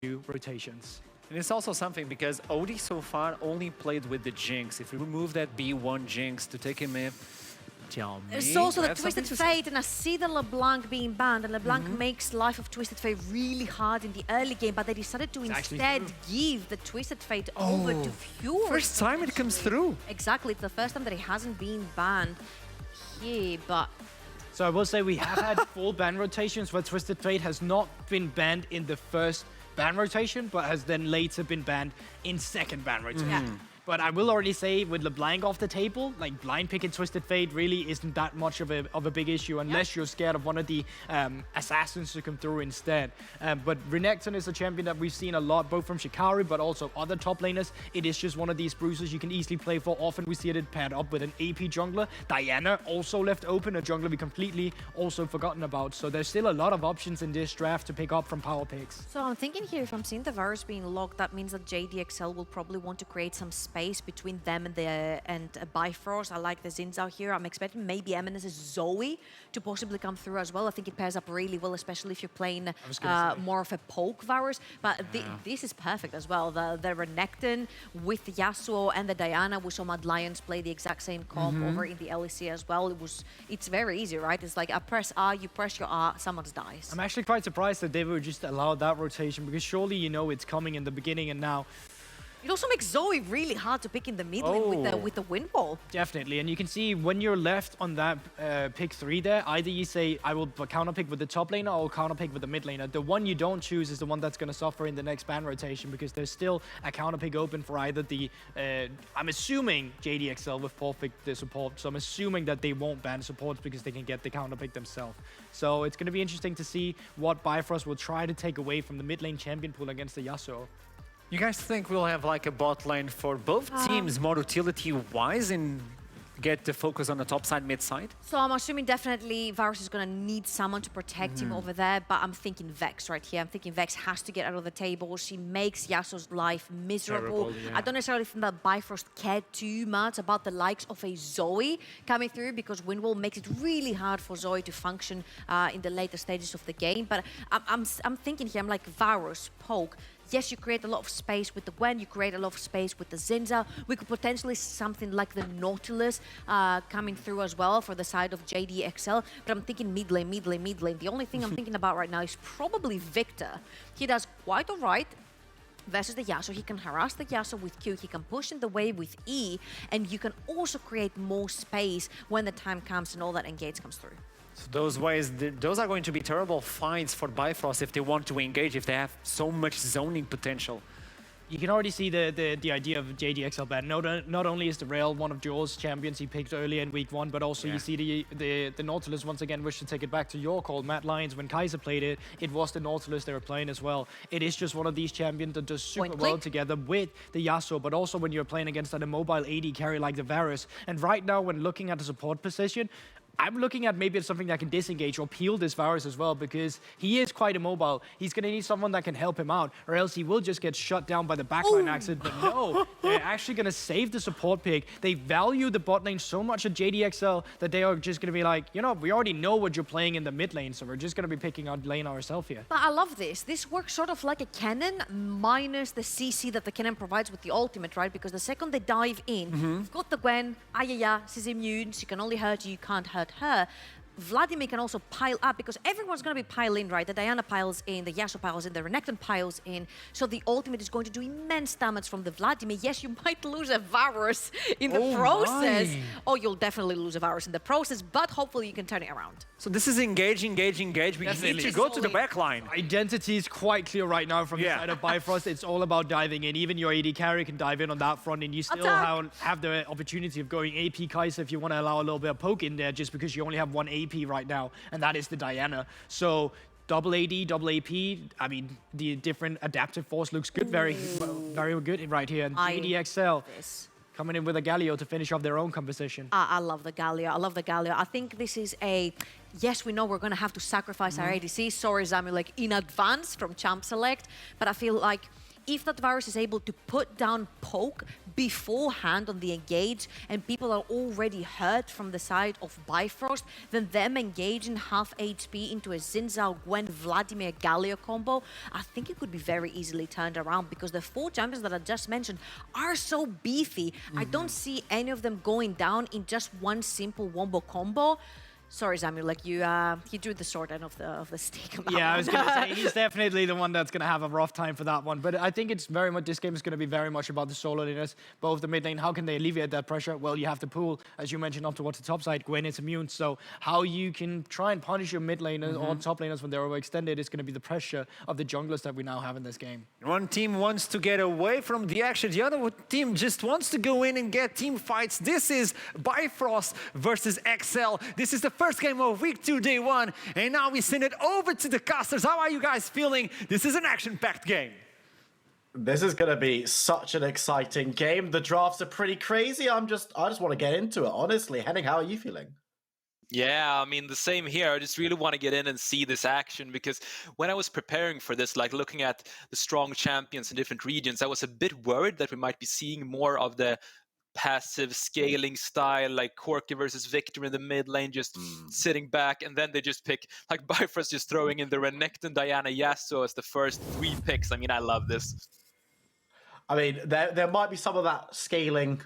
few rotations. And it's also something because Odie so far only played with the Jinx. If we remove that B1 Jinx to take him in, tell me. There's also the that's Twisted something to say. Fate, and I see the LeBlanc being banned, and LeBlanc makes life of Twisted Fate really hard in the early game, but they decided to instead give the Twisted Fate over to Fjord. First time it comes through. Exactly, it's the first time that it hasn't been banned here, but So I will say we have had full ban rotations where Twisted Fate has not been banned in the first ban rotation, but has then later been banned in second ban rotation. Yeah. But I will already say with LeBlanc off the table, like blind picking Twisted Fate really isn't that much of a big issue unless you're scared of one of the assassins to come through instead. But Renekton is a champion that we've seen a lot, both from Shikari, but also other top laners. It is just one of these bruisers you can easily play for. Often we see it paired up with an AP jungler. Diana also left open, a jungler we completely also forgotten about. So there's still a lot of options in this draft to pick up from power picks. so I'm thinking here, if I'm seeing the Varus being locked, that means that JDXL will probably want to create some space between them and Bifrost. I like the Zinzao here. I'm expecting maybe Eminence's Zoe to possibly come through as well. I think it pairs up really well, especially if you're playing more of a poke Varus. But this is perfect as well. The Renekton with the Yasuo and the Diana. We saw Mad Lions play the exact same comp over in the LEC as well. It's very easy, right? It's like I press R, you press your R, someone dies. I'm actually quite surprised that they would just allow that rotation because surely you know it's coming in the beginning and now. It also makes Zoe really hard to pick in the mid lane with the wind wall. Definitely, and you can see when you're left on that pick 3 there, either you say, I will counter pick with the top laner or counter pick with the mid laner. The one you don't choose is the one that's going to suffer in the next ban rotation because there's still a counter pick open for either the, I'm assuming JDXL with perfect the support, so I'm assuming that they won't ban supports because they can get the counter pick themselves. So it's going to be interesting to see what Bifrost will try to take away from the mid lane champion pool against the Yasuo. You guys think we'll have like a bot lane for both teams more utility-wise and get the focus on the top side, mid side? So I'm assuming definitely Varus is going to need someone to protect him over there, but I'm thinking Vex right here. I'm thinking Vex has to get out of the table. She makes Yasuo's life miserable. Terrible, yeah. I don't necessarily think that Bifrost cared too much about the likes of a Zoe coming through because Windwall makes it really hard for Zoe to function in the later stages of the game. But I'm thinking here, I'm like Varus, poke. Yes, you create a lot of space with the Gwen, you create a lot of space with the Zinza. We could potentially see something like the Nautilus coming through as well for the side of JDXL. But I'm thinking mid lane, mid lane, mid lane. The only thing I'm thinking about right now is probably Victor. He does quite all right versus the Yasuo. He can harass the Yasuo with Q, he can push in the wave with E, and you can also create more space when the time comes and all that engage comes through. So those are going to be terrible fights for Bifrost if they want to engage, if they have so much zoning potential. You can already see the idea of JDXL ban. Not only is the Rail one of Joel's champions he picked earlier in week 1, but also you see the Nautilus once again wish to take it back to your call, Mad Lions. When Kaiser played it, it was the Nautilus they were playing as well. It is just one of these champions that does super well together with the Yasuo, but also when you're playing against an immobile AD carry like the Varus. And right now, when looking at the support position, I'm looking at maybe it's something that can disengage or peel this Varus as well because he is quite immobile. He's going to need someone that can help him out or else he will just get shut down by the backline accident. But no, they're actually going to save the support pick. They value the bot lane so much at JDXL that they are just going to be like, you know, we already know what you're playing in the mid lane, so we're just going to be picking out lane ourselves here. But I love this. This works sort of like a cannon minus the CC that the cannon provides with the ultimate, right? Because the second they dive in, you've got the Gwen, she's immune, she can only hurt you, you can't hurt her. Vladimir can also pile up because everyone's going to be piling, right? The Diana piles in, the Yasuo piles in, the Renekton piles in. So the ultimate is going to do immense damage from the Vladimir. Yes, you might lose a Varus in the process. Oh, you'll definitely lose a Varus in the process, but hopefully you can turn it around. So this is engage. We need to go to the back line. Identity is quite clear right now from the side of Bifrost. It's all about diving in. Even your AD carry can dive in on that front, and you still have the opportunity of going AP Kaiser if you want to allow a little bit of poke in there, just because you only have one AP right now, and that is the Diana. So double AD, double AP. I mean, the different adaptive force looks good, very good right here. And JDXL coming in with a Galio to finish off their own composition. I love the Galio. I love the Galio. I think this is a, yes, we know we're going to have to sacrifice our ADC. Sorry, Zamu, like in advance from Champ Select, but I feel like if that virus is able to put down poke beforehand on the engage and people are already hurt from the side of Bifrost, then them engaging half HP into a Xin Zhao, Gwen, Vladimir, Galio combo, I think it could be very easily turned around because the 4 champions that I just mentioned are so beefy. I don't see any of them going down in just one simple wombo combo. Sorry, Samuel, like you drew the short end of the stick on that Yeah, one. I was going to say, he's definitely the one that's going to have a rough time for that one. But I think it's very much, this game is going to be very much about the solo laners, both the mid lane. How can they alleviate that pressure? Well, you have to pull, as you mentioned, up towards the top side. Gwen is immune, so how you can try and punish your mid laners or top laners when they're overextended is going to be the pressure of the junglers that we now have in this game. One team wants to get away from the action. The other team just wants to go in and get team fights. This is Bifrost versus XL. This is the first game of week 2, day 1. And now we send it over to the casters. How are you guys feeling? This is an action-packed game. This is going to be such an exciting game. The drafts are pretty crazy. I just want to get into it, honestly. Henning, how are you feeling? Yeah, I mean, the same here. I just really want to get in and see this action because when I was preparing for this, like looking at the strong champions in different regions, I was a bit worried that we might be seeing more of the passive scaling style, like Corki versus Victor in the mid lane, just sitting back, and then they just pick, like Bifrost just throwing in the Renekton, Diana, Yasuo as the first 3 picks. I mean, I love this. I mean, there might be some of that scaling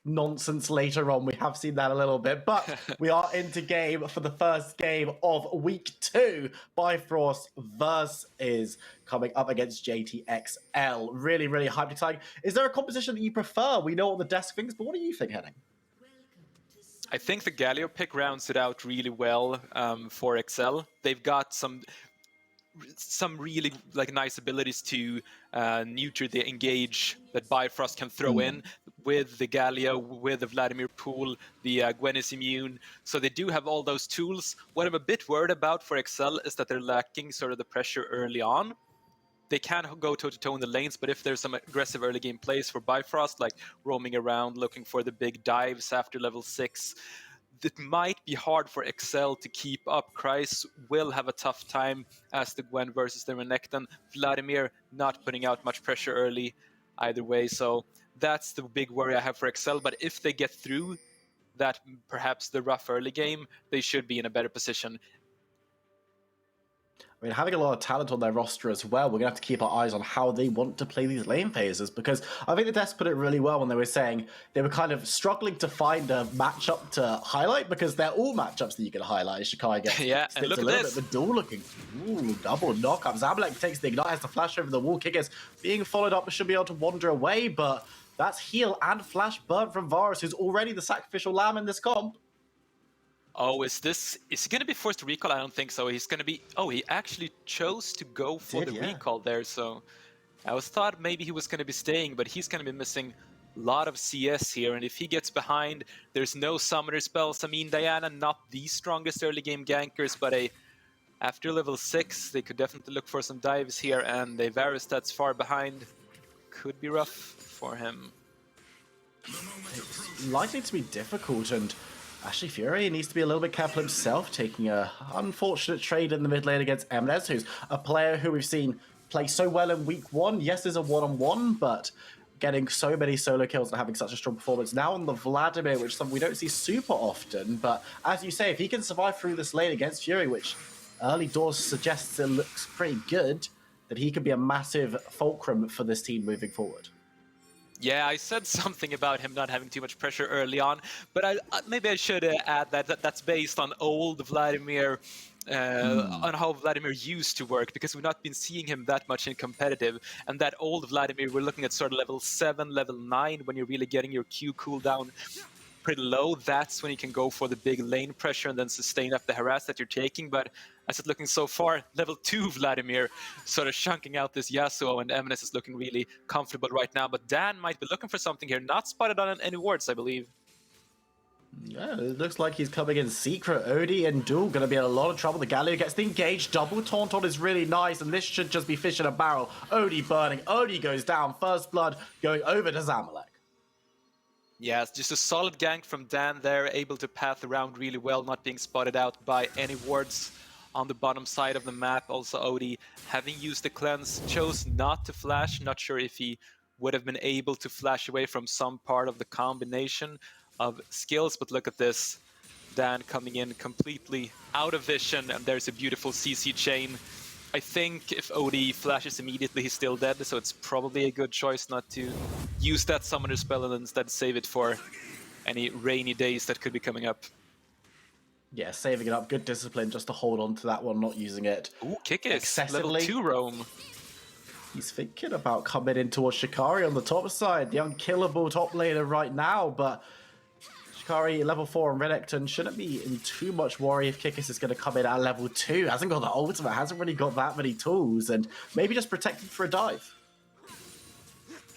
nonsense later on. We have seen that a little bit, but we are into game for the first game of week 2. Bifrost versus coming up against JDXL. Really, really hyped, exciting. Is there a composition that you prefer? We know what the desk thinks, but what do you think, Henning? I think the Galio pick rounds it out really well for XL. They've got some really like nice abilities to neuter the engage that Bifrost can throw in with the Galio, with the Vladimir pool, the Gwen is immune. So they do have all those tools. What I'm a bit worried about for XL is that they're lacking sort of the pressure early on. They can go toe-to-toe in the lanes, but if there's some aggressive early game plays for Bifrost, like roaming around looking for the big dives after level 6, it might be hard for XL to keep up. Kreis will have a tough time as the Gwen versus the Renekton. Vladimir not putting out much pressure early either way. So that's the big worry I have for XL. But if they get through that, perhaps the rough early game, they should be in a better position. I mean, having a lot of talent on their roster as well, we're going to have to keep our eyes on how they want to play these lane phases, because I think the devs put it really well when they were saying they were kind of struggling to find a matchup to highlight, because they're all matchups that you can highlight. Shikai gets yeah, and look a at little this. bit, but Duel looking, double knockup. Zamalek takes the Ignite, has to flash over the wall. Kickers being followed up, should be able to wander away, but that's heal and flash burn from Varus, who's already the sacrificial lamb in this comp. Oh, is he going to be forced to recall? I don't think so. He's going to be... Oh, he actually chose to go for the recall there, so... I was thought maybe he was going to be staying, but he's going to be missing a lot of CS here, and if he gets behind, there's no summoner spells. I mean, Diana, not the strongest early game gankers, but after level 6, they could definitely look for some dives here, and a Varus that's far behind could be rough for him. It's likely to be difficult, and Ashley Fury needs to be a little bit careful himself, taking a unfortunate trade in the mid lane against Eminez, who's a player who we've seen play so well in week 1. Yes, there's a one-on-one, but getting so many solo kills and having such a strong performance. Now on the Vladimir, which is something we don't see super often, but as you say, if he can survive through this lane against Fury, which early doors suggests it looks pretty good, that he could be a massive fulcrum for this team moving forward. Yeah, I said something about him not having too much pressure early on, but maybe I should add that that's based on old Vladimir, on how Vladimir used to work, because we've not been seeing him that much in competitive. And that old Vladimir, we're looking at sort of level 7, level 9, when you're really getting your Q cooldown pretty low. That's when you can go for the big lane pressure and then sustain up the harass that you're taking. But as it's looking so far, level 2 Vladimir sort of chunking out this Yasuo, and Eminez is looking really comfortable right now. But Dan might be looking for something here. Not spotted on any wards, I believe. Yeah, it looks like he's coming in secret. Odie and Duel going to be in a lot of trouble. The Galio gets the engage. Double taunt on is really nice, and this should just be fish in a barrel. Odie burning. Odie goes down. First blood going over to Zamalek. Yeah, it's just a solid gank from Dan there, able to path around really well, not being spotted out by any wards on the bottom side of the map. Also, Odie, having used the cleanse, chose not to flash. Not sure if he would have been able to flash away from some part of the combination of skills, but look at this. Dan coming in completely out of vision, and there's a beautiful CC chain. I think if Odie flashes immediately, he's still dead, so it's probably a good choice not to use that summoner spell and instead save it for any rainy days that could be coming up. Yeah, saving it up. Good discipline just to hold on to that one, not using it Ooh, kick it. Level excessively. 2 roam. He's thinking about coming in towards Shikari on the top side, the unkillable top laner right now, but Shikari level 4 on Renekton shouldn't be in too much worry if Kikis is going to come in at level 2. Hasn't got the ultimate, hasn't really got that many tools, and maybe just protected for a dive.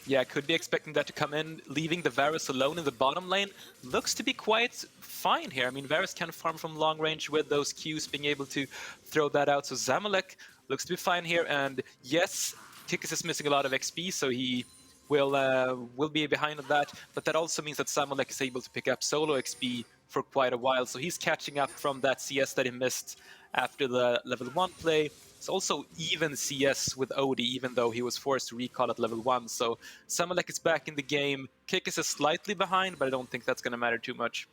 Yeah, could be expecting that to come in, leaving the Varus alone in the bottom lane. Looks to be quite fine here. I mean, Varus can farm from long range with those Qs, being able to throw that out. So Zamalek looks to be fine here. And yes, Kikis is missing a lot of XP, so he will be behind on that. But that also means that Zamalek is able to pick up solo XP for quite a while. So he's catching up from that CS that he missed after the level 1 play. It's also even CS with Odie, even though he was forced to recall at level 1. So Zamalek is back in the game. Kikis is slightly behind, but I don't think that's going to matter too much.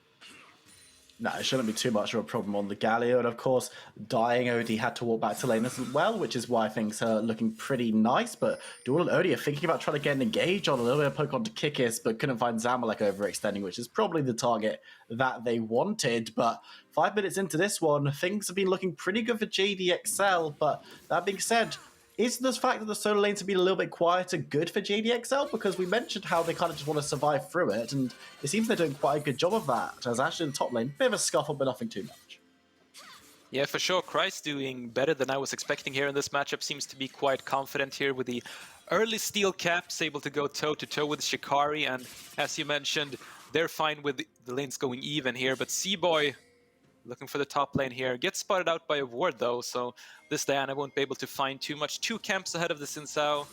No, it shouldn't be too much of a problem on the Galio. And of course, dying Odie had to walk back to lane as well, which is why things are looking pretty nice. But Duel and Odie are thinking about trying to get an engage on a little bit of poke onto Kikis, but couldn't find Zamalek overextending, which is probably the target that they wanted. But 5 minutes into this one, things have been looking pretty good for JDXL. But that being said, is the fact that the solo lanes have been a little bit quieter good for JDXL? Because we mentioned how they kind of just want to survive through it, and it seems they're doing quite a good job of that. As actually in the top lane, bit of a scuffle, but nothing too much. Yeah, for sure. Christ doing better than I was expecting here in this matchup. Seems to be quite confident here with the early steel caps, able to go toe-to-toe with Shikari. And as you mentioned, they're fine with the lanes going even here. But C-Boy looking for the top lane here. Gets spotted out by a ward though, so this Diana won't be able to find too much. 2 camps ahead of the Xin Zhao,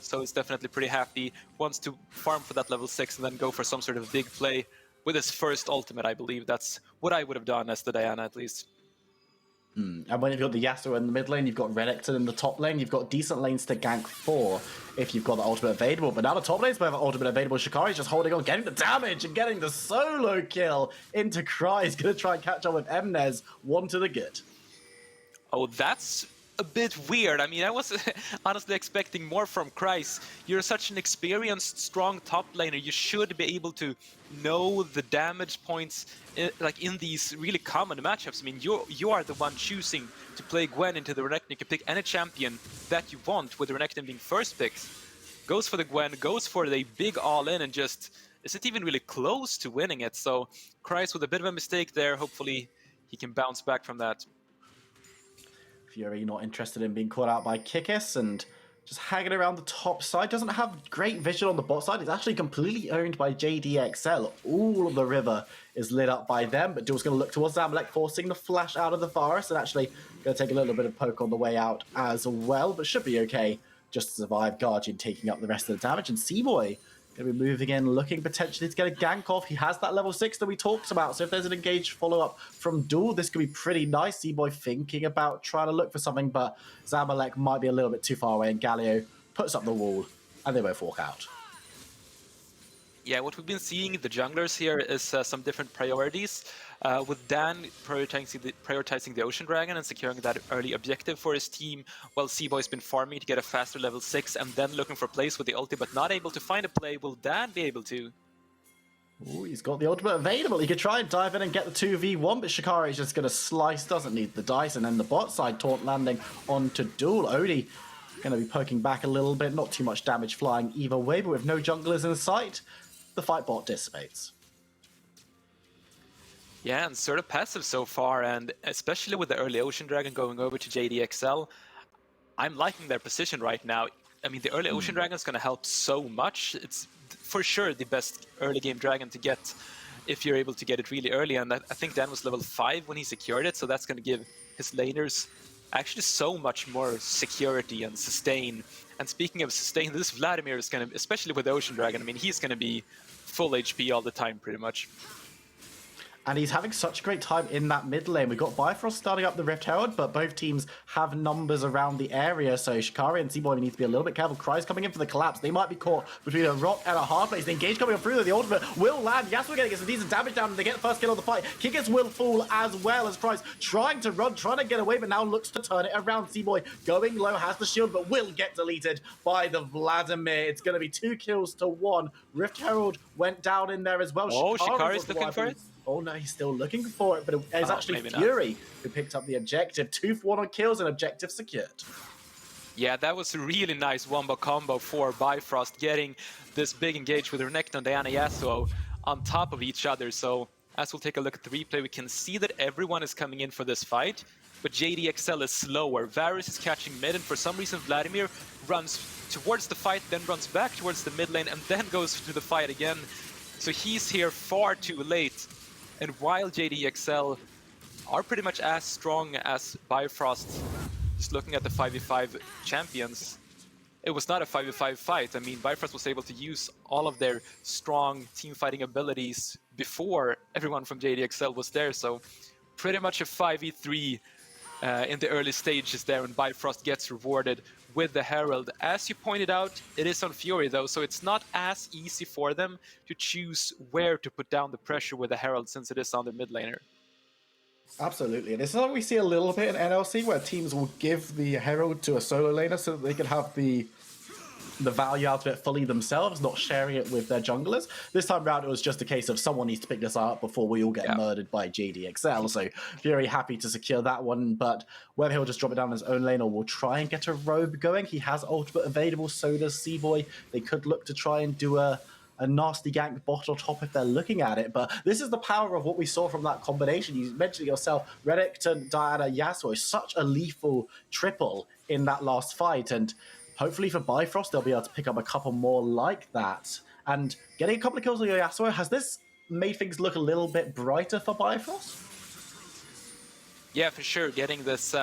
so he's definitely pretty happy. Wants to farm for that level 6 and then go for some sort of big play with his first ultimate, I believe. That's what I would have done as the Diana, at least. And when you've got the Yasuo in the mid lane, you've got Renekton in the top lane, you've got decent lanes to gank for if you've got the ultimate available. But now the top lanes have ultimate available. Shikari's just holding on, getting the damage and getting the solo kill into Cry. He's going to try and catch up with Mnez. 1 to the good. Oh, that's a bit weird. I mean, I was honestly expecting more from Kreis. You're such an experienced, strong top laner. You should be able to know the damage points like in these really common matchups. I mean, you are the one choosing to play Gwen into the Renekton. You can pick any champion that you want, with Renekton being first picks. Goes for the Gwen, goes for the big all-in, and just isn't even really close to winning it. So Kreis with a bit of a mistake there. Hopefully he can bounce back from that. Fury not interested in being caught out by Kikis and just hanging around the top side. Doesn't have great vision on the bot side. It's actually completely owned by JDXL. All of the river is lit up by them, but Duel's going to look towards Zamalek, forcing the flash out of the forest, and actually going to take a little bit of poke on the way out as well, but should be okay just to survive. Guardian taking up the rest of the damage, and C-Boy going to be moving in, looking potentially to get a gank off. He has that level 6 that we talked about, so if there's an engaged follow-up from Duel, this could be pretty nice. C-Boy thinking about trying to look for something, but Zamalek might be a little bit too far away, and Galio puts up the wall, and they both walk out. Yeah, what we've been seeing, the junglers here, is some different priorities. With Dan prioritizing the Ocean Dragon and securing that early objective for his team, while C-Boy's been farming to get a faster level 6 and then looking for plays with the ulti, but not able to find a play. Will Dan be able to? Ooh, he's got the ultimate available. He could try and dive in and get the 2v1, but Shikari's just going to slice, doesn't need the dice, and then the bot side taunt landing onto Duel. Odie going to be poking back a little bit, not too much damage flying either way, but with no junglers in sight, the fight bot dissipates. Yeah, and sort of passive so far, and especially with the early Ocean Dragon going over to JDXL, I'm liking their position right now. I mean, the early Ocean Dragon is going to help so much. It's for sure the best early game dragon to get if you're able to get it really early, and I think Dan was level 5 when he secured it, so that's going to give his laners actually so much more security and sustain. And speaking of sustain, this Vladimir is going to, especially with the Ocean Dragon, I mean, he's going to be full HP all the time, pretty much. And he's having such a great time in that mid lane. We've got Bifrost starting up the Rift Herald, but both teams have numbers around the area. So Shikari and C-Boy need to be a little bit careful. Cry's coming in for the collapse. They might be caught between a rock and a hard place. The engage coming up through there. The ultimate will land. Yasuo getting some decent damage down and they get the first kill of the fight. Kickers will fall as well as Cry's trying to run, trying to get away, but now looks to turn it around. C-Boy going low, has the shield, but will get deleted by the Vladimir. It's going to be 2 kills to 1. Rift Herald went down in there as well. Oh, Shikari's looking for it? Oh no, he's still looking for it, but it's actually Fury who picked up the objective. 2 for 1 on kills and objective secured. Yeah, that was a really nice wombo combo for Bifrost, getting this big engage with Renekton and Diana Yasuo on top of each other. So as we'll take a look at the replay, we can see that everyone is coming in for this fight, but JDXL is slower. Varus is catching mid, and for some reason Vladimir runs towards the fight, then runs back towards the mid lane, and then goes to the fight again. So he's here far too late. And while JDXL are pretty much as strong as Bifrost, just looking at the 5v5 champions, it was not a 5v5 fight. I mean, Bifrost was able to use all of their strong team fighting abilities before everyone from JDXL was there. So pretty much a 5v3 in the early stages there, and Bifrost gets rewarded with the Herald. As you pointed out, it is on Fury though, so it's not as easy for them to choose where to put down the pressure with the Herald, since it is on the mid laner. Absolutely, and this is what we see a little bit in NLC, where teams will give the Herald to a solo laner so that they can have the value out of it fully themselves, not sharing it with their junglers. This time around, it was just a case of someone needs to pick this up before we all get murdered by JDXL. So Fury happy to secure that one, but whether he'll just drop it down in his own lane or will try and get a robe going, he has ultimate available, so does C-Boy. They could look to try and do a nasty gank bot on top if they're looking at it, but this is the power of what we saw from that combination. You mentioned it yourself, Renekton, Diana, Yasuo, such a lethal triple in that last fight, and hopefully for Bifrost, they'll be able to pick up a couple more like that. And getting a couple of kills on Yasuo, has this made things look a little bit brighter for Bifrost? Yeah, for sure. Getting this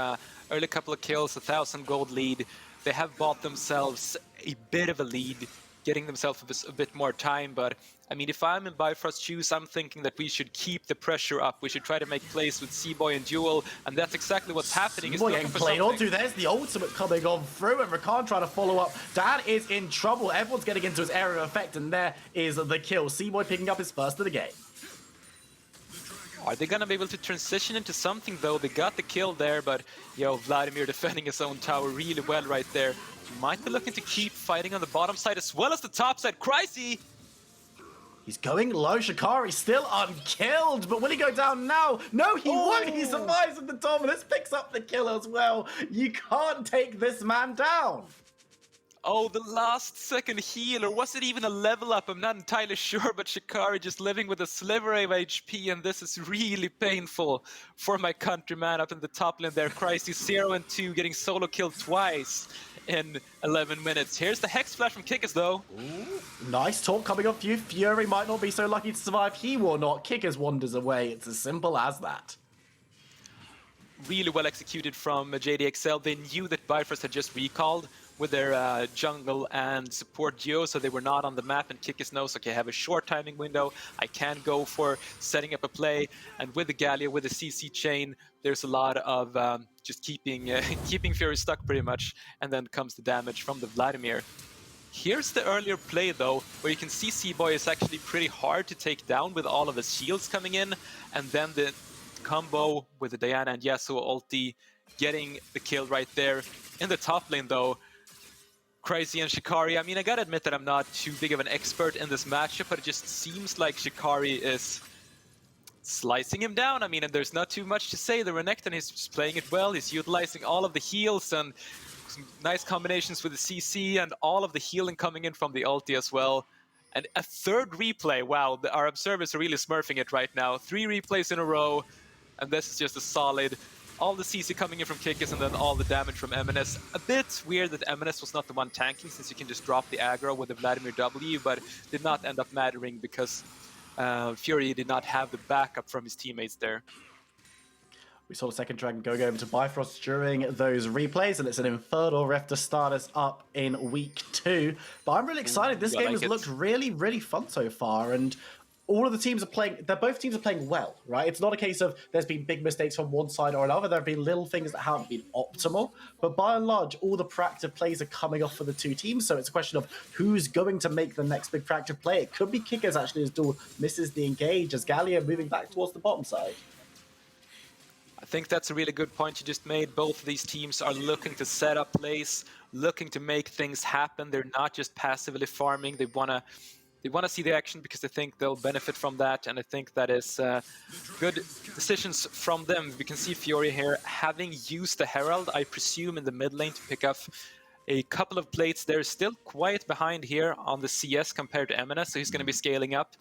early couple of kills, 1,000 gold lead. They have bought themselves a bit of a lead, getting themselves a bit more time. But I mean, if I'm in Bifrost's shoes, I'm thinking that we should keep the pressure up. We should try to make plays with C-Boy and Duel, and that's exactly what's happening. C-Boy getting played onto. There's the ultimate coming on through, and Rakan trying to follow up. Dan is in trouble. Everyone's getting into his area of effect, and there is the kill. C-Boy picking up his first of the game. Are they gonna be able to transition into something though? They got the kill there, but yo, Vladimir defending his own tower really well right there. Might be looking to keep fighting on the bottom side as well as the top side. Crazy! He's going low. Shikari still unkilled, but will he go down now? No, he won't. He survives with the dominance, picks up the kill as well. You can't take this man down. Oh, the last second heal, or was it even a level up? I'm not entirely sure, but Shikari just living with a sliver of HP, and this is really painful for my countryman up in the top lane there. Crazy 0 and 2, getting solo killed twice in 11 minutes. Here's the Hex Flash from Kickers though. Ooh, nice talk coming off you. Fury might not be so lucky to survive. He will not. Kickers wanders away. It's as simple as that. Really well executed from JDXL. They knew that Bifrost had just recalled with their jungle and support duo, so they were not on the map, and Kickers knows, okay, I have a short timing window, I can go for setting up a play, and with the Galio, with the CC chain, there's a lot of just keeping Fury stuck pretty much, and then comes the damage from the Vladimir. Here's the earlier play though, where you can see C-Boy is actually pretty hard to take down with all of his shields coming in, and then the combo with the Diana and Yasuo ulti, getting the kill right there. In the top lane though, Crazy and Shikari, I mean, I gotta admit that I'm not too big of an expert in this matchup, but it just seems like Shikari is slicing him down. I mean, and there's not too much to say. The Renekton is just playing it well. He's utilizing all of the heals and some nice combinations with the CC and all of the healing coming in from the ulti as well. And a third replay. Wow, our observers are really smurfing it right now. 3 replays in a row, and this is just a solid. All the CC coming in from Kickers and then all the damage from MNS. A bit weird that MNS was not the one tanking, since you can just drop the aggro with the Vladimir W, but did not end up mattering because Fury did not have the backup from his teammates there. We saw the second dragon going over to Bifrost during those replays, and it's an Infernal Ref to start us up in week 2. But I'm really excited. This game has looked really, really fun so far, and all of the teams are playing, both teams are playing well, right? It's not a case of there's been big mistakes from one side or another. There have been little things that haven't been optimal, but by and large, all the proactive plays are coming off for the two teams. So it's a question of who's going to make the next big proactive play. It could be Kickers actually, as Duel misses the engage, as Gallia moving back towards the bottom side. I think that's a really good point you just made. Both of these teams are looking to set up plays, looking to make things happen. They're not just passively farming. They want to see the action because they think they'll benefit from that, and I think that is good decisions from them. We can see Fury here having used the Herald, I presume, in the mid lane to pick up a couple of plates. They're still quite behind here on the CS compared to MNS, so he's going to be scaling up.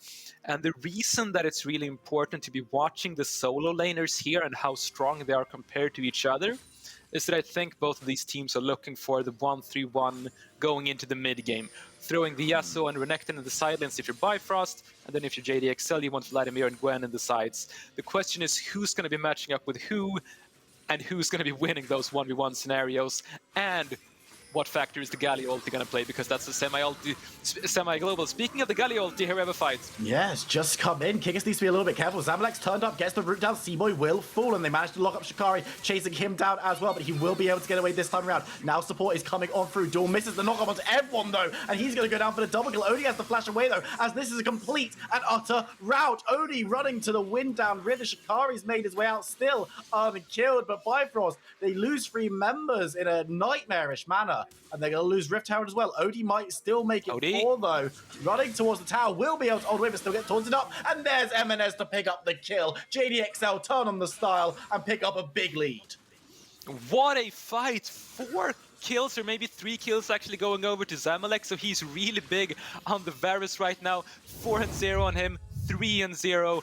And the reason that it's really important to be watching the solo laners here and how strong they are compared to each other is that I think both of these teams are looking for the 1-3-1 going into the mid game. Throwing the Yasuo and Renekton in the side lanes if you're Bifrost, and then if you're JDXL, you want Vladimir and Gwen in the sides. The question is who's going to be matching up with who, and who's going to be winning those 1v1 scenarios, and what factor is the Galio ulti going to play, because that's the semi-global. Speaking of the Galio ulti, here we have a fight. Yes, just come in. Kickers needs to be a little bit careful. Zamalek's turned up, gets the root down. Seaboy will fall, and they manage to lock up Shikari, chasing him down as well, but he will be able to get away this time around. Now support is coming on through. Duel misses the knock-up onto everyone, though, and he's going to go down for the double kill. Odie has to flash away, though, as this is a complete and utter rout. Odie running to the wind down river. Shikari's made his way out, still unkilled, but Bifrost, they lose 3 members in a nightmarish manner, and they're going to lose Rift Tower as well. Odie might still make it 4, though. Running towards the tower, will be able to hold away, but still get taunted up. And there's MNS to pick up the kill. JDXL turn on the style and pick up a big lead. What a fight! 4 kills, or maybe 3 kills actually going over to Zamalek, so he's really big on the Varus right now. 4-0 on him, 3-0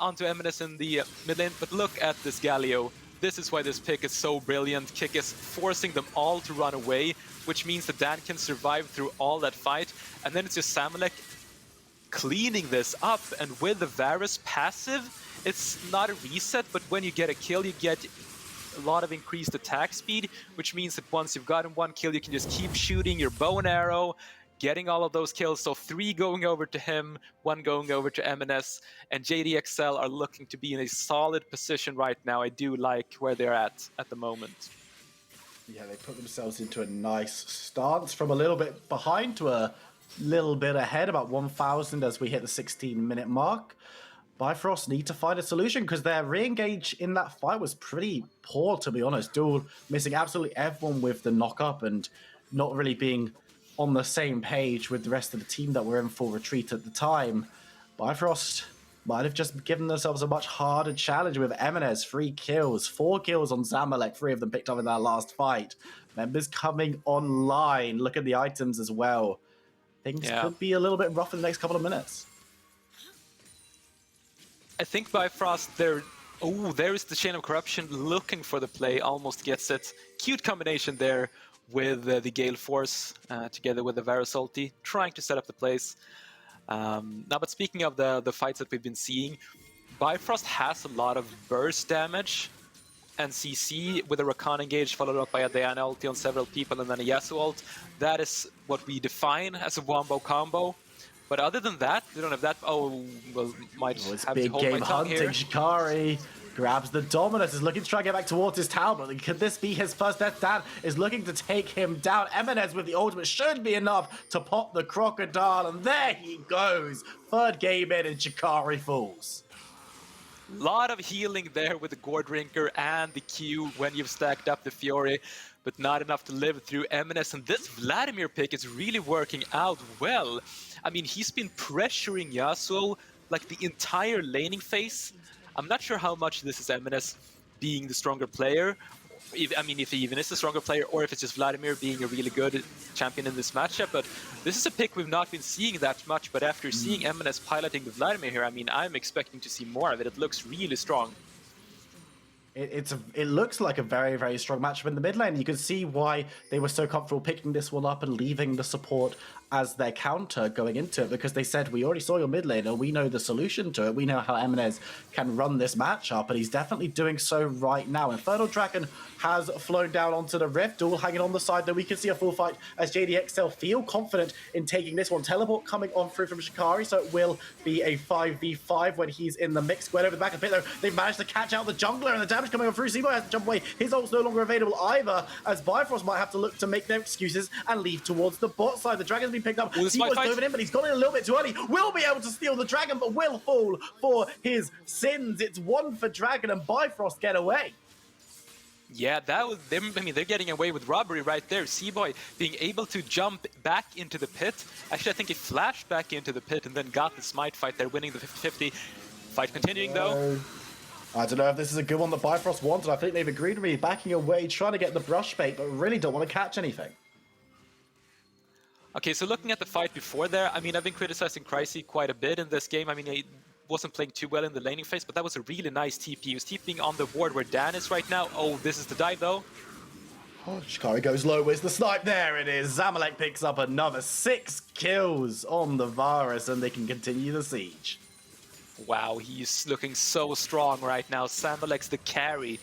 onto MNS in the mid lane. But look at this Galio. This is why this pick is so brilliant. Kick is forcing them all to run away, which means that Dan can survive through all that fight. And then it's just Zamalek cleaning this up. And with the Varus passive, it's not a reset, but when you get a kill, you get a lot of increased attack speed, which means that once you've gotten 1 kill, you can just keep shooting your bow and arrow, getting all of those kills. So 3 going over to him, 1 going over to MNS, and JDXL are looking to be in a solid position right now. I do like where they're at the moment. Yeah, they put themselves into a nice stance from a little bit behind to a little bit ahead, about 1,000 as we hit the 16-minute mark. Bifrost need to find a solution because their re-engage in that fight was pretty poor, to be honest. Duel missing absolutely everyone with the knock-up and not really being on the same page with the rest of the team that were in full retreat at the time. Bifrost might have just given themselves a much harder challenge with MNS. 3 kills, 4 kills on Zamalek, 3 of them picked up in that last fight. Members coming online. Look at the items as well. Things could be a little bit rough in the next couple of minutes. I think Bifrost, there is the Chain of Corruption looking for the play, almost gets it. Cute combination there with the Gale Force together with the Varus ulti, trying to set up the plays. Now, but speaking of the fights that we've been seeing, Bifrost has a lot of burst damage and CC with a Rakan engage followed up by a Diana ulti on several people and then a Yasuo ult. That is what we define as a wombo combo. But other than that, we don't have that. Oh, well, might have to hold my tongue here. Shikari grabs the Dominus, is looking to try and get back towards his tower, but could this be his first death? Dan is looking to take him down. Eminez with the ultimate should be enough to pop the crocodile, and there he goes. 3rd game in and Shikari falls. Lot of healing there with the Gore Drinker and the Q when you've stacked up the Fury, but not enough to live through MNS. And this Vladimir pick is really working out well. I mean, he's been pressuring Yasuo like the entire laning phase. I'm not sure how much this is MNS being the stronger player. If he even is the stronger player, or if it's just Vladimir being a really good champion in this matchup. But this is a pick we've not been seeing that much. But after seeing MNS piloting the Vladimir here, I mean, I'm expecting to see more of it. It looks really strong. It looks like a very, very strong matchup in the mid lane. You can see why they were so comfortable picking this one up and leaving the support as their counter going into it, because they said, we already saw your mid laner, we know the solution to it, we know how Eminez can run this matchup, and he's definitely doing so right now. Infernal Dragon has flown down onto the Rift, all hanging on the side, though we can see a full fight as JDXL feel confident in taking this one. Teleport coming on through from Shikari, so it will be a 5v5 when he's in the mix. Squared over the back a bit, though. They've managed to catch out the jungler, and the damage coming on through. Seaboy has to jump away. His ult's no longer available either, as Bifrost might have to look to make their excuses and leave towards the bot side. The Dragon's been picked up. Seaboy's dove in, but he's gone in a little bit too early. Will be able to steal the Dragon, but will fall for his sins. It's one for Dragon, and Bifrost get away. Yeah, that was them. I mean, they're getting away with robbery right there. Seaboy being able to jump back into the pit. Actually, I think he flashed back into the pit and then got the smite fight there, winning the 50-50. Fight continuing, though. I don't know if this is a good one that Bifrost wanted. I think they've agreed with me, backing away, trying to get the brush bait, but really don't want to catch anything. Okay, so looking at the fight before there, I mean, I've been criticizing Cryzy quite a bit in this game. I mean, he wasn't playing too well in the laning phase, but that was a really nice TP. He was TPing on the ward where Dan is right now. Oh, this is the dive, though. Oh, Shikari goes low. Where's the snipe? There it is. Zamalek picks up another 6 kills on the Varus, and they can continue the siege. Wow, he's looking so strong right now. Zamalek's the carry.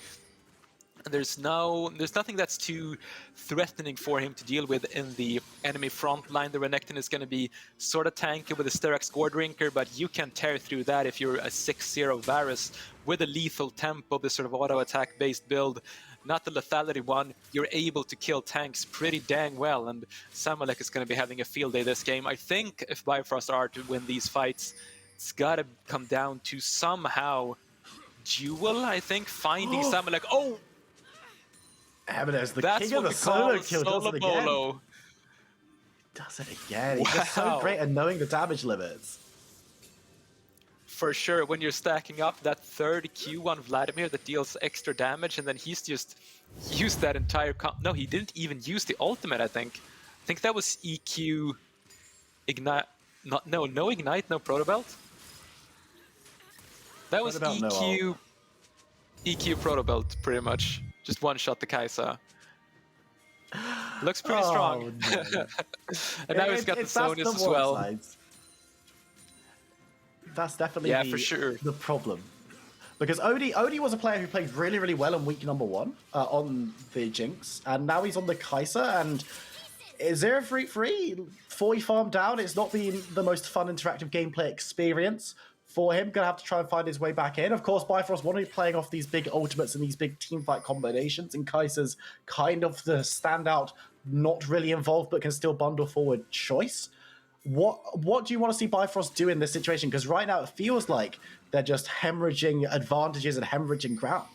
There's nothing that's too threatening for him to deal with in the enemy front line. The Renekton is going to be sort of tanky with a Sterak's Gore Drinker, but you can tear through that if you're a 6-0 Varus with a lethal tempo, this sort of auto-attack based build. Not the lethality one. You're able to kill tanks pretty dang well, and Zamalek is going to be having a field day this game. I think if Bifrost are to win these fights, it's got to come down to somehow Duel, I think, finding Zamalek. Oh! Eminez, the That's king of the solo kill, does it again. Bolo. Does it again. He's just so great at knowing the damage limits. For sure, when you're stacking up that third Q on Vladimir that deals extra damage, and then he's just used that entire no, he didn't even use the ultimate, I think. I think that was EQ Ignite. No Ignite, no Proto Belt. That was EQ Proto Belt, pretty much. Just one-shot the Kai'Sa. Looks pretty strong. No. And now he's got the Sonius as well. Sides. That's definitely for sure. The problem. Because Odie was a player who played really, really well in week number 1 on the Jinx, and now he's on the Kai'Sa, and 0-3-3, 40 farm down. It's not been the most fun interactive gameplay experience for him. Gonna have to try and find his way back in. Of course, Bifrost want to be playing off these big ultimates and these big teamfight combinations, and Kai'Sa's kind of the standout, not really involved, but can still bundle forward choice. What do you want to see Bifrost do in this situation? Because right now it feels like they're just hemorrhaging advantages and hemorrhaging ground.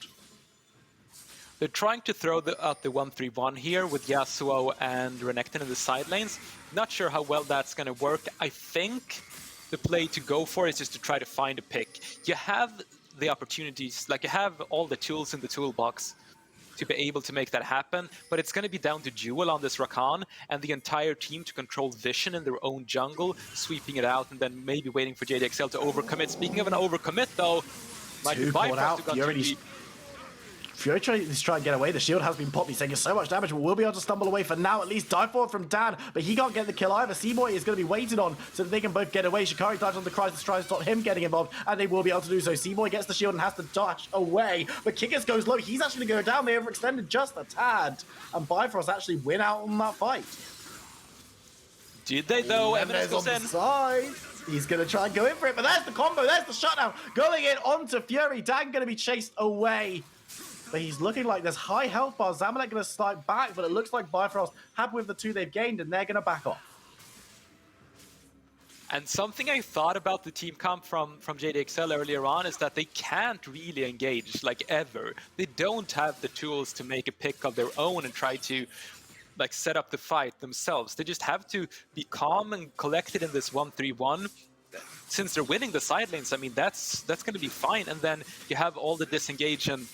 They're trying to throw out the 1-3-1 here with Yasuo and Renekton in the side lanes. Not sure how well that's going to work. I think the play to go for is just to try to find a pick. You have the opportunities, like you have all the tools in the toolbox to be able to make that happen, but it's going to be down to Jewel on this Rakan and the entire team to control vision in their own jungle, sweeping it out, and then maybe waiting for JDXL to overcommit. Speaking of an overcommit, though, might be Bifrost who got too deep. Fury trying to get away. The shield has been popped. He's taking so much damage, but we'll be able to stumble away for now. At least dive forward from Dan, but he can't get the kill either. Seaboy is going to be waited on so that they can both get away. Shikari dives on the Crysis, tries to stop him getting involved, and they will be able to do so. Seaboy gets the shield and has to dash away, but Kickers goes low. He's actually going to go down. They overextended just a tad, and Bifrost actually win out on that fight. Did they, though? Eminez on the side. He's going to try and go in for it, but there's the combo. There's the shutdown. Going in onto Fury. Dan going to be chased away. But he's looking like there's high health bar. Zamalek going to strike back, but it looks like Bifrost happy with the 2 they've gained, and they're going to back off. And something I thought about the team comp from JDXL earlier on is that they can't really engage, like, ever. They don't have the tools to make a pick of their own and try to, like, set up the fight themselves. They just have to be calm and collected in this 1-3-1. Since they're winning the side lanes, I mean, that's going to be fine. And then you have all the disengage and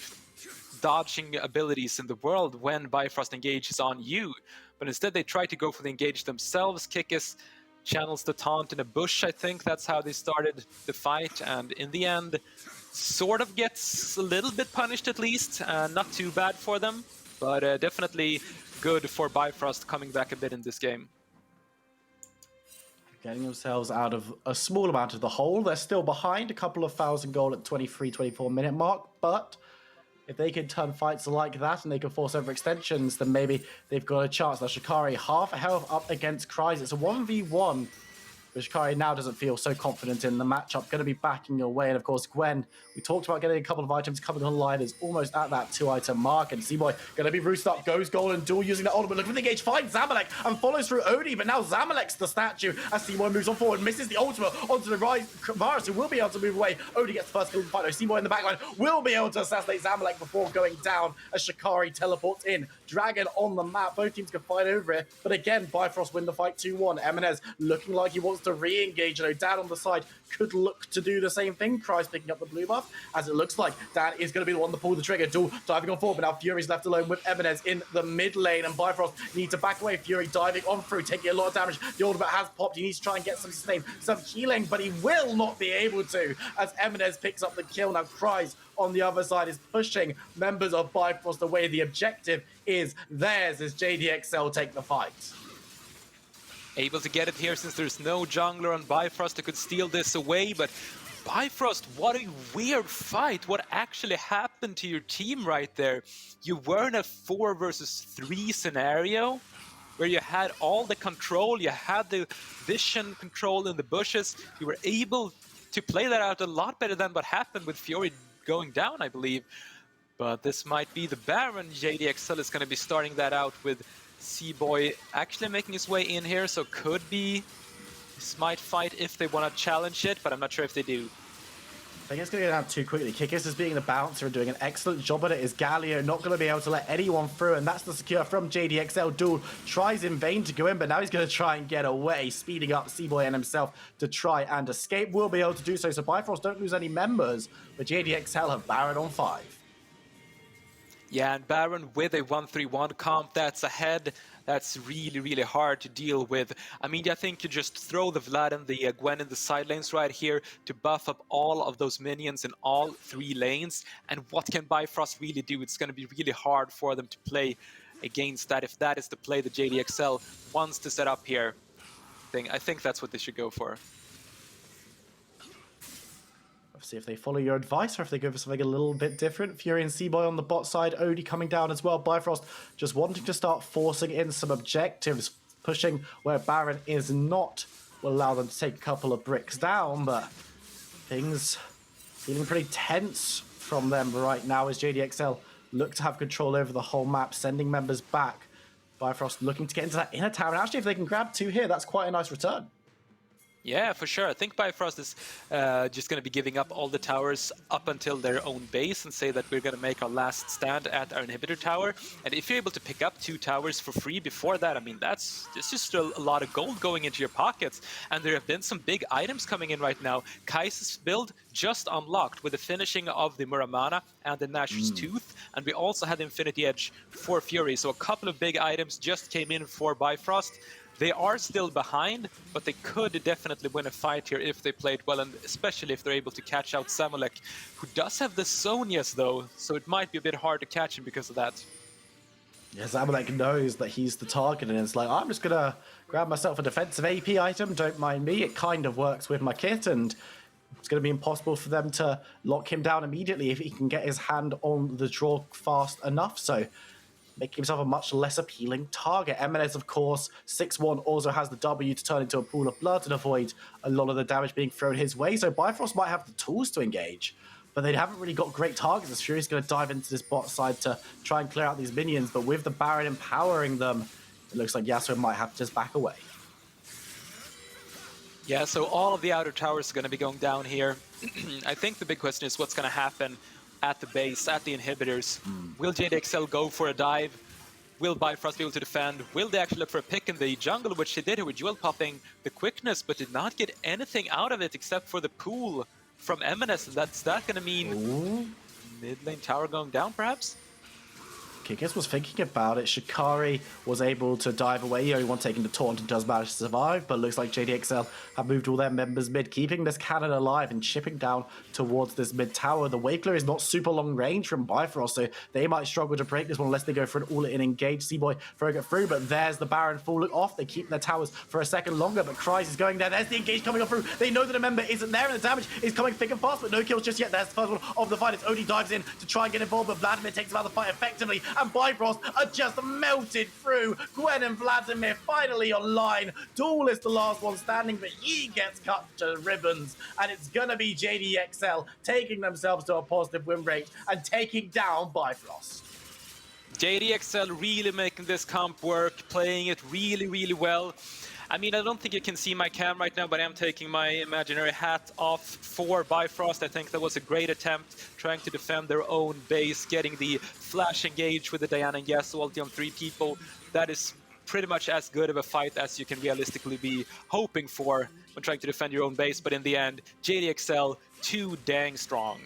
dodging abilities in the world when Bifrost engages on you. But instead they try to go for the engage themselves. Kikis channels the taunt in a bush, I think. That's how they started the fight. And in the end, sort of gets a little bit punished at least. Not too bad for them, but definitely good for Bifrost coming back a bit in this game. Getting themselves out of a small amount of the hole. They're still behind a couple of thousand gold at 23-24 minute mark, but if they can turn fights like that and they can force overextensions, then maybe they've got a chance. Now Shikari, half a health up against Kryze. It's a 1v1. But Shikari now doesn't feel so confident in the matchup. Going to be backing away. And of course, Gwen, we talked about getting a couple of items coming online, is almost at that 2-item mark. And C-Boy going to be roosted up, goes golden duel using the ultimate. Looking for the engage, finds Zamalek and follows through Odie. But now Zamalek's the statue as C-Boy moves on forward, misses the ultimate onto the rise. Varus, who will be able to move away. Odie gets the first kill in the fight. C-Boy in the backline will be able to assassinate Zamalek before going down as Shikari teleports in. Dragon on the map. Both teams can fight over it. But again, Bifrost win the fight 2-1. Eminez looking like he wants to re-engage. You know, Dan on the side could look to do the same thing. Kryze picking up the blue buff, as it looks like Dan is going to be the one to pull the trigger. Duel diving on forward, but now Fury's left alone with Eminez in the mid lane, and Bifrost needs to back away. Fury diving on through, taking a lot of damage. The ultimate has popped. He needs to try and get some sustain, some healing, but he will not be able to as Eminez picks up the kill. Now Kryze on the other side is pushing members of Bifrost away. The objective is theirs as JDXL take the fight. Able to get it here since there's no jungler on Bifrost that could steal this away, but Bifrost, what a weird fight. What actually happened to your team right there? You were in a 4 versus 3 scenario where you had all the control, you had the vision control in the bushes, you were able to play that out a lot better than what happened with Fury going down, I believe. But this might be the Baron. JDXL is going to be starting that out with C-Boy actually making his way in here, so could be this might fight if they want to challenge it, but I'm not sure if they do. I think it's going to go down too quickly. Kikis is being the bouncer and doing an excellent job at it. Is Galio not going to be able to let anyone through? And that's the secure from JDXL. Duel tries in vain to go in, but now he's going to try and get away, speeding up C-Boy and himself to try and escape. Will be able to do so. So Bifrost don't lose any members, but JDXL have Baron on 5. Yeah, and Baron with a 1-3-1 comp that's ahead. That's really, really hard to deal with. I mean, I think you just throw the Vlad and the Gwen in the side lanes right here to buff up all of those minions in all 3 lanes. And what can Bifrost really do? It's going to be really hard for them to play against that if that is the play that JDXL wants to set up here. I think that's what they should go for. See if they follow your advice or if they go for something a little bit different. Fury and C-Boy on the bot side. Odie coming down as well. Bifrost just wanting to start forcing in some objectives. Pushing where Baron is not will allow them to take a couple of bricks down. But things feeling pretty tense from them right now as JDXL look to have control over the whole map. Sending members back. Bifrost looking to get into that inner tower. And actually if they can grab 2 here, that's quite a nice return. Yeah, for sure. I think Bifrost is just going to be giving up all the towers up until their own base and say that we're going to make our last stand at our inhibitor tower. And if you're able to pick up 2 towers for free before that, I mean, that's just a lot of gold going into your pockets. And there have been some big items coming in right now. Kai's build just unlocked with the finishing of the Muramana and the Nashor's Tooth. And we also had Infinity Edge for Fury. So a couple of big items just came in for Bifrost. They are still behind, but they could definitely win a fight here if they played well, and especially if they're able to catch out Zamalek, who does have the Sonias though, so it might be a bit hard to catch him because of that. Yeah, Zamalek knows that he's the target, and it's like, I'm just going to grab myself a defensive AP item, don't mind me, it kind of works with my kit, and it's going to be impossible for them to lock him down immediately if he can get his hand on the draw fast enough, so making himself a much less appealing target. Eminez, of course, 6-1 also has the W to turn into a pool of blood and avoid a lot of the damage being thrown his way. So Bifrost might have the tools to engage, but they haven't really got great targets. As Fury's going to dive into this bot side to try and clear out these minions, but with the Baron empowering them, it looks like Yasuo might have to just back away. Yeah, so all of the outer towers are going to be going down here. I think the big question is what's going to happen at the base, at the inhibitors. Will JDXL go for a dive? Will Bifrost be able to defend? Will they actually look for a pick in the jungle, which they did here with Jewel popping the quickness, but did not get anything out of it except for the pool from Eminence? That's that going to mean mid lane tower going down, perhaps? Kikis was thinking about it. Shikari was able to dive away. The only one taking the taunt and does manage to survive, but looks like JDXL have moved all their members mid, keeping this cannon alive and chipping down towards this mid tower. The wave clear is not super long range from Bifrost, so they might struggle to break this one unless they go for an all-in engage. Seaboy throwing it through, but there's the Baron falling off. They keep their towers for a second longer, but Kryze is going there. There's the engage coming up through. They know that a member isn't there, and the damage is coming thick and fast, but no kills just yet. There's the first one of the fight. It's Odie dives in to try and get involved, but Vladimir takes him out of the fight effectively, and Bifrost are just melted through. Gwen and Vladimir finally online. Duel is the last one standing, but he gets cut to ribbons, and it's gonna be JDXL taking themselves to a positive win rate and taking down Bifrost. JDXL really making this comp work, playing it really, really well. I mean, I don't think you can see my cam right now, but I'm taking my imaginary hat off for Bifrost. I think that was a great attempt, trying to defend their own base, getting the flash engage with the Diana and Yasuo ulti on 3 people. That is pretty much as good of a fight as you can realistically be hoping for when trying to defend your own base, but in the end, JDXL too dang strong.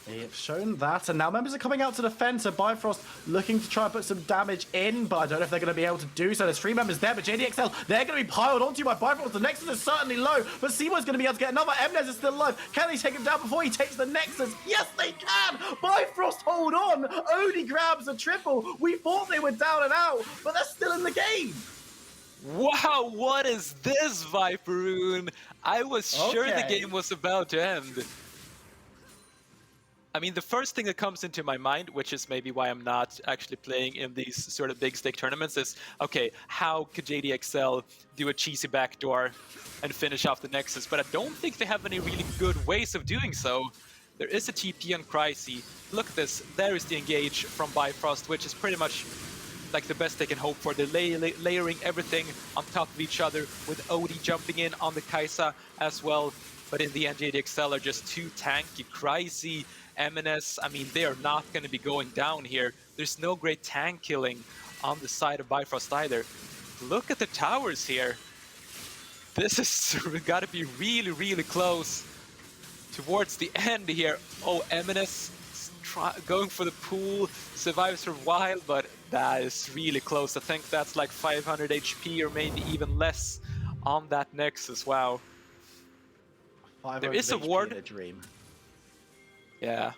They've shown that, and now members are coming out to defend, so Bifrost looking to try and put some damage in, but I don't know if they're going to be able to do so. There's 3 members there, but JDXL, they're going to be piled onto by Bifrost. The Nexus is certainly low, but Seaboy's going to be able to get another. Mnez is still alive. Can they take him down before he takes the Nexus? Yes, they can! Bifrost hold on! Odie grabs a triple. We thought they were down and out, but they're still in the game. Wow, what is this, Viperoon? I was sure the game was about to end. I mean, the first thing that comes into my mind, which is maybe why I'm not actually playing in these sort of big stake tournaments, is, okay, how could JDXL do a cheesy backdoor and finish off the Nexus? But I don't think they have any really good ways of doing so. There is a TP on Kryze. Look at this. There is the engage from Bifrost, which is pretty much like the best they can hope for. They're layering everything on top of each other, with Odie jumping in on the Kai'Sa as well. But in the end, JDXL are just too tanky. Kryze, MNS, I mean, they are not going to be going down here. There's no great tank killing on the side of Bifrost either. Look at the towers here. This is got to be really, really close towards the end here. Oh, MNS going for the pool, survives for a while, but that is really close. I think that's like 500 HP or maybe even less on that Nexus. Wow. There is a ward. A dream. Yeah,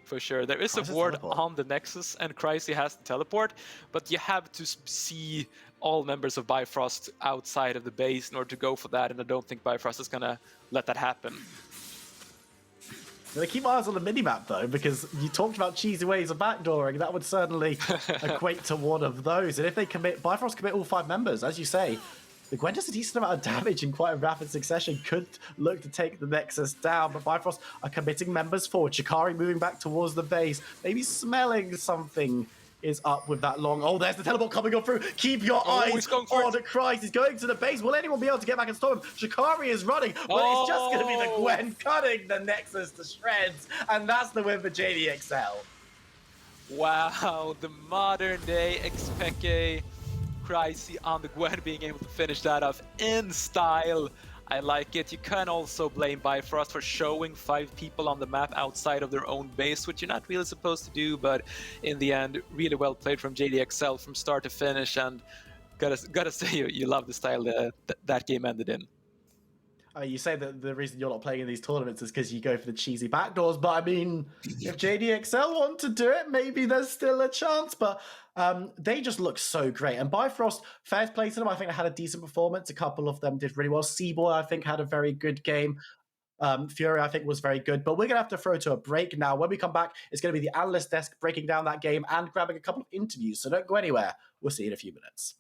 for sure. There is a ward on the Nexus, and Kryze has the teleport, but you have to see all members of Bifrost outside of the base in order to go for that, and I don't think Bifrost is gonna let that happen. They keep eyes on the minimap though, because you talked about cheesy ways of backdooring. That would certainly equate to one of those. And if they commit, Bifrost commit all 5 members, as you say, the Gwen does a decent amount of damage in quite a rapid succession. Could look to take the Nexus down, but Bifrost are committing members forward. Shikari moving back towards the base, maybe smelling something is up with that long. Oh, there's the teleport coming up through. Keep your eyes on Kryze. He's going to the base. Will anyone be able to get back and stop him? Shikari is running. Well, it's just going to be the Gwen cutting the Nexus to shreds, and that's the win for JDXL. Wow, the modern day Xpeke. Kryze on the Gwen being able to finish that off in style. I like it. You can also blame Bifrost for showing 5 people on the map outside of their own base, which you're not really supposed to do, but in the end, really well played from JDXL from start to finish, and gotta say you love the style that game ended in. You say that the reason you're not playing in these tournaments is because you go for the cheesy backdoors, but I mean, if JDXL want to do it, maybe there's still a chance, but they just look so great. And Bifrost, fair play to them, I think they had a decent performance. A couple of them did really well. Seaboy, I think, had a very good game. Fury, I think, was very good. But we're going to have to throw to a break now. When we come back, it's going to be the analyst desk breaking down that game and grabbing a couple of interviews. So don't go anywhere. We'll see you in a few minutes.